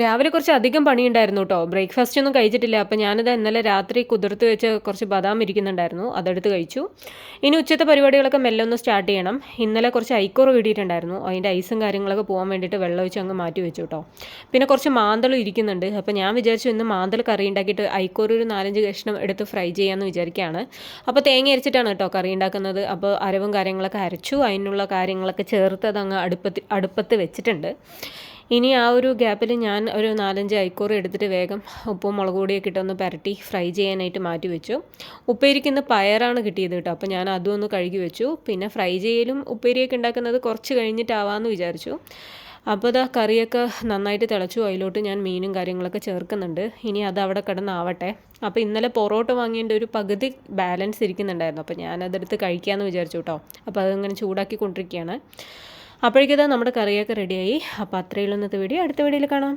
രാവിലെ കുറച്ച് അധികം പണിയുണ്ടായിരുന്നു കേട്ടോ. ബ്രേക്ക്ഫാസ്റ്റ് ഒന്നും കഴിച്ചിട്ടില്ല. അപ്പോൾ ഞാനത് ഇന്നലെ രാത്രി കുതിർത്ത് വെച്ച് കുറച്ച് ബദാം ഇരിക്കുന്നുണ്ടായിരുന്നു, അതെടുത്ത് കഴിച്ചു. ഇനി ഉച്ചത്തെ പരിപാടികളൊക്കെ മെല്ലെ ഒന്ന് സ്റ്റാർട്ട് ചെയ്യണം. ഇന്നലെ കുറച്ച് ഐക്കോറ് കിട്ടിയിട്ടുണ്ടായിരുന്നു, അതിൻ്റെ ഐസും കാര്യങ്ങളൊക്കെ പോകാൻ വേണ്ടിയിട്ട് വെള്ളം ഒഴിച്ച് അങ്ങ് മാറ്റി വെച്ചു കേട്ടോ. പിന്നെ കുറച്ച് മാന്തളും ഇരിക്കുന്നുണ്ട്. അപ്പോൾ ഞാൻ വിചാരിച്ചു ഇന്ന് മാന്തൾ കറി ഉണ്ടാക്കിയിട്ട് ഐക്കോറ് ഒരു 4-5 കഷ്ണം എടുത്ത് ഫ്രൈ ചെയ്യാമെന്ന് വിചാരിക്കുകയാണ്. അപ്പോൾ തേങ്ങ അരച്ചിട്ടാണ് കേട്ടോ കറി ഉണ്ടാക്കുന്നത്. അപ്പോൾ അരവും കാര്യങ്ങളൊക്കെ അരച്ചു, അതിനുള്ള കാര്യങ്ങളൊക്കെ ചേർത്ത് അതങ്ങ് അടുപ്പത്ത് വെച്ചിട്ടുണ്ട്. ഇനി ആ ഒരു ഗ്യാപ്പിൽ ഞാൻ ഒരു 4-5 ഐക്കോറ് എടുത്തിട്ട് വേഗം ഉപ്പും മുളക് പൊടിയൊക്കെ ഇട്ടൊന്ന് പുരട്ടി ഫ്രൈ ചെയ്യാനായിട്ട് മാറ്റി വെച്ചു. ഉപ്പേരിക്ക് ഇന്ന് പയറാണ് കിട്ടിയത് കേട്ടോ. അപ്പോൾ ഞാൻ അതും ഒന്ന് കഴുകി വെച്ചു. പിന്നെ ഫ്രൈ ചെയ്യലും ഉപ്പേരിയൊക്കെ ഉണ്ടാക്കുന്നത് കുറച്ച് കഴിഞ്ഞിട്ടാവാമെന്ന് വിചാരിച്ചു. അപ്പോൾ ഇതാ കറിയൊക്കെ നന്നായിട്ട് തിളച്ചു. അതിലോട്ട് ഞാൻ മീനും കാര്യങ്ങളൊക്കെ ചേർക്കുന്നുണ്ട്. ഇനി അത് അവിടെ കിടന്നാവട്ടെ. അപ്പോൾ ഇന്നലെ പൊറോട്ട വാങ്ങിയതിൻ്റെ ഒരു പകുതി ബാലൻസ് ഇരിക്കുന്നുണ്ടായിരുന്നു. അപ്പോൾ ഞാനതെടുത്ത് കഴിക്കാമെന്ന് വിചാരിച്ചു കേട്ടോ. അപ്പോൾ അതിങ്ങനെ ചൂടാക്കി കൊണ്ടിരിക്കുകയാണ്. അപ്പോഴേക്കിതാ നമ്മുടെ കറിയൊക്കെ റെഡിയായി. അപ്പോൾ അത്രയുള്ള ഇന്നത്തെ വീഡിയോ. അടുത്ത വീഡിയോയിൽ കാണാം.